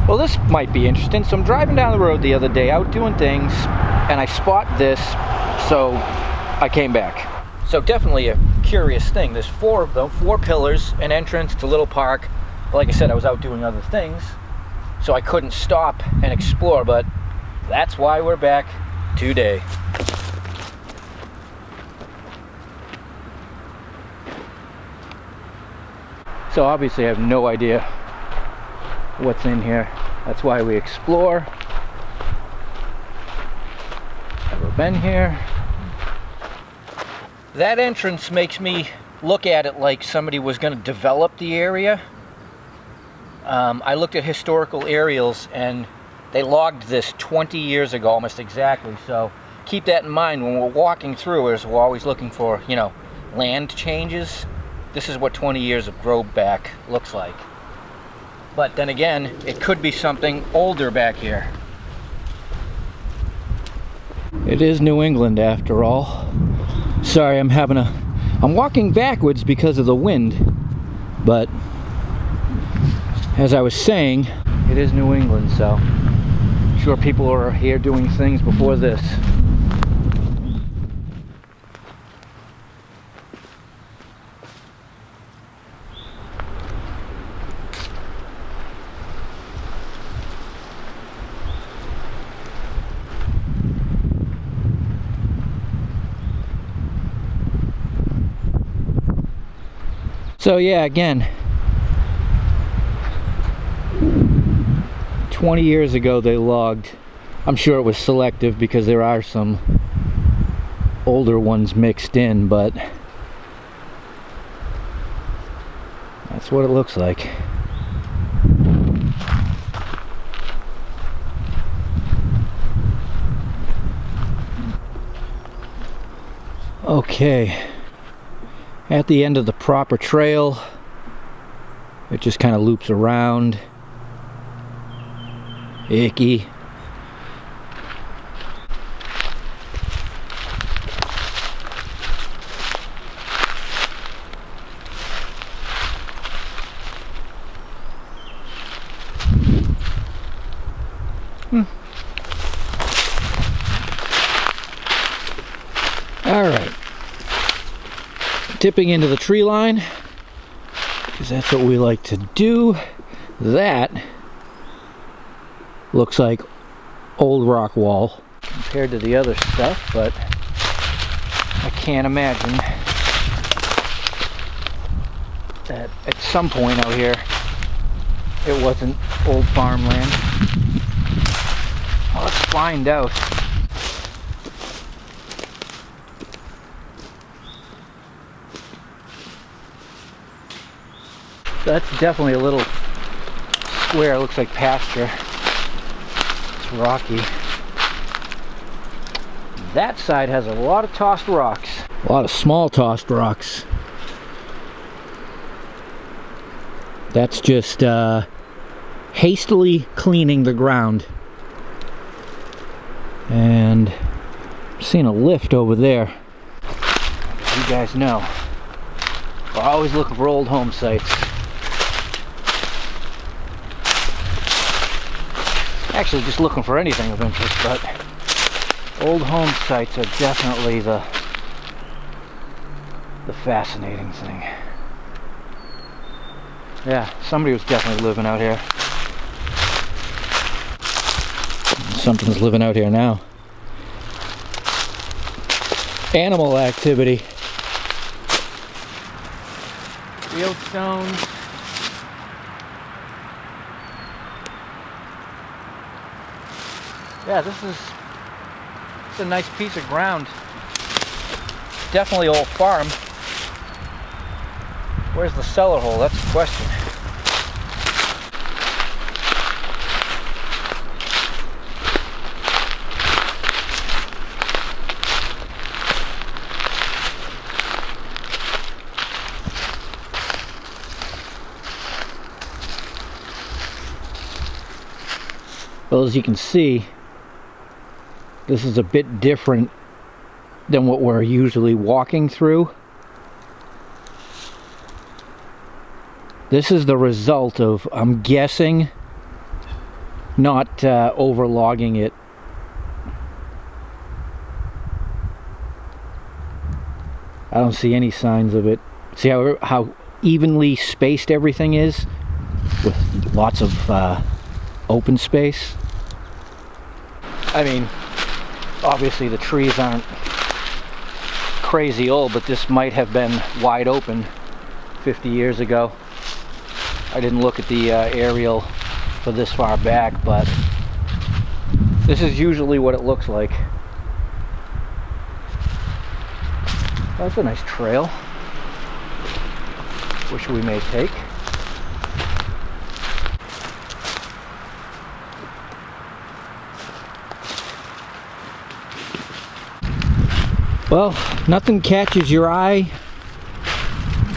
Well, this might be interesting. So I'm driving down the road the other day, out doing things, and I spot this, so I came back. So definitely a curious thing. There's 4 of them, 4 pillars, an entrance to Little Park. But like I said, I was out doing other things, so I couldn't stop and explore, but that's why we're back today. So obviously I have no idea what's in here. That's why we explore. Never been here. That entrance makes me look at it like somebody was going to develop the area. I looked at historical aerials and they logged this 20 years ago, almost exactly. So keep that in mind when we're walking through, as we're always looking for, you know, land changes. This is what 20 years of growth back looks like. But then again, it could be something older back here. It is New England after all. Sorry, I'm walking backwards because of the wind, but as I was saying, it is New England, so I'm sure people are here doing things before this. So yeah, again, 20 years ago they logged. I'm sure it was selective because there are some older ones mixed in, but that's what it looks like. Okay. At the end of the proper trail, it just kind of loops around. Icky. All right. Tipping into the tree line, because that's what we like to do. That looks like old rock wall compared to the other stuff, but I can't imagine that at some point out here it wasn't old farmland. Well, let's find out. So that's definitely a little square, looks like pasture. It's rocky. That side has a lot of tossed rocks. A lot of small tossed rocks. That's just hastily cleaning the ground. And I'm seeing a lift over there. As you guys know, we're always looking for old home sites. Actually just looking for anything of interest, but old home sites are definitely the fascinating thing. Yeah, somebody was definitely living out here. Something's living out here now. Animal activity. Fieldstones. Yeah, it's a nice piece of ground. Definitely old farm. Where's the cellar hole? That's the question. Well, as you can see, this is a bit different than what we're usually walking through. This is the result of, I'm guessing, not overlogging it. I don't see any signs of it. See how evenly spaced everything is, with lots of open space. I mean, obviously the trees aren't crazy old, but this might have been wide open 50 years ago. I didn't look at the aerial for this far back, but this is usually what it looks like. That's a nice trail, which we may take. Well, nothing catches your eye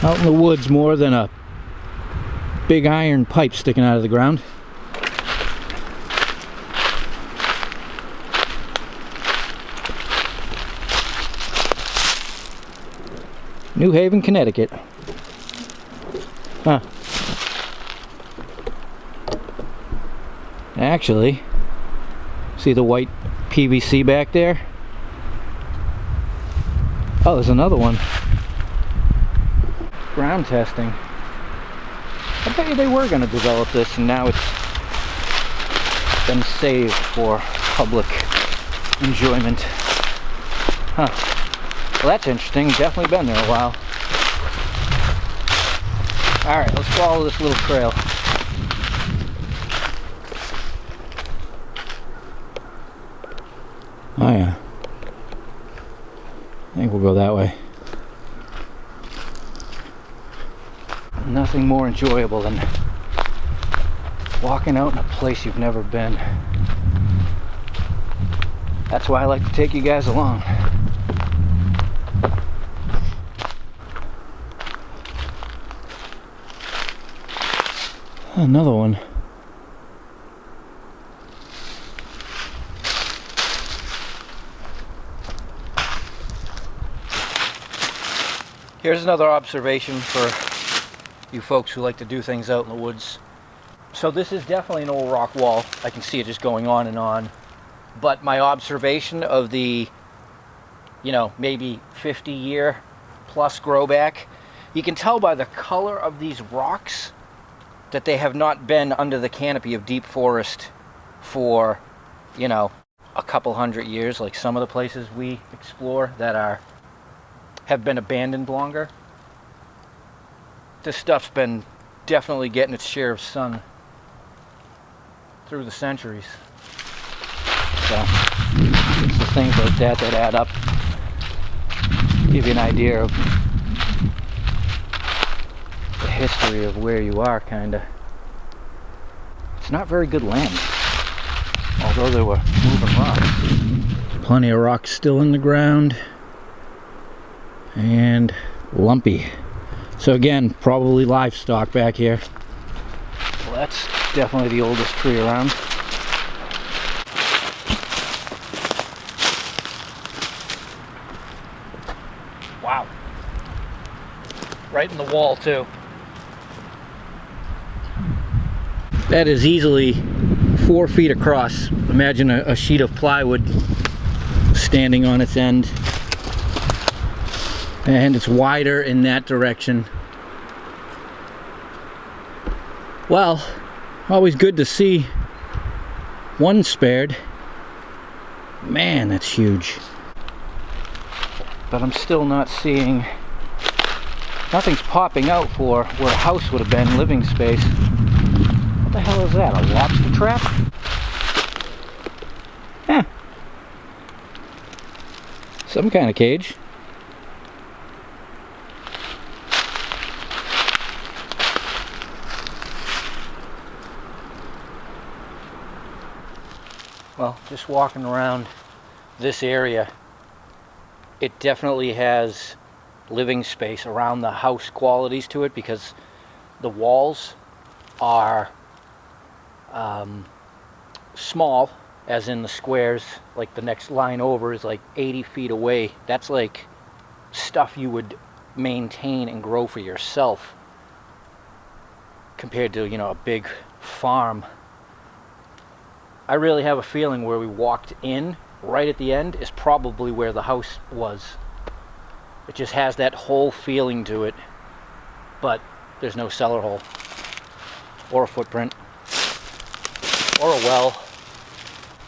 out in the woods more than a big iron pipe sticking out of the ground. New Haven, Connecticut. Huh. Actually, see the white PVC back there? Oh, there's another one. Ground testing. I bet you they were going to develop this, and now it's been saved for public enjoyment. Huh. Well, that's interesting. Definitely been there a while. Alright, let's follow this little trail. Oh yeah. I think we'll go that way. Nothing more enjoyable than walking out in a place you've never been. That's why I like to take you guys along. Another one. Here's another observation for you folks who like to do things out in the woods. So this is definitely an old rock wall. I can see it just going on and on. But my observation of the, maybe 50-year plus grow back, you can tell by the color of these rocks that they have not been under the canopy of deep forest for, a couple hundred years, like some of the places we explore that have been abandoned longer. This stuff's been definitely getting its share of sun through the centuries. So it's the things like that that add up, give you an idea of the history of where you are, kinda. It's not very good land, although there were moving rocks. Plenty of rocks still in the ground and lumpy. So again, probably livestock back here. Well, that's definitely the oldest tree around. Wow. Right in the wall too. That is easily 4 feet across. Imagine a sheet of plywood standing on its end. And it's wider in that direction. Well, always good to see one spared. Man, that's huge. But I'm still not seeing, nothing's popping out for where a house would have been, living space. What the hell is that, a lobster trap? Huh. Some kind of cage. Well, just walking around this area, it definitely has living space around the house qualities to it, because the walls are small, as in the squares. Like the next line over is like 80 feet away. That's like stuff you would maintain and grow for yourself, compared to, a big farm I really have a feeling where we walked in right at the end is probably where the house was. It just has that whole feeling to it, but there's no cellar hole or a footprint or a well.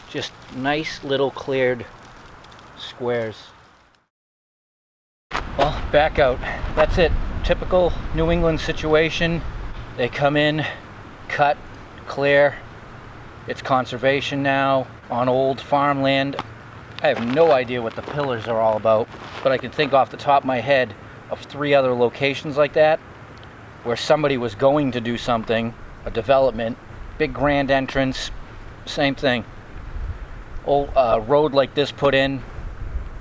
Just nice little cleared squares. Well, back out. That's it. Typical New England situation. They come in, cut, clear. It's conservation now on old farmland. I have no idea what the pillars are all about, but I can think off the top of my head of 3 other locations like that where somebody was going to do something, a development, big grand entrance, same thing. Old road like this put in,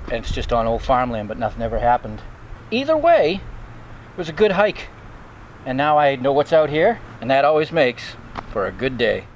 and it's just on old farmland, but nothing ever happened. Either way, it was a good hike. And now I know what's out here, and that always makes for a good day.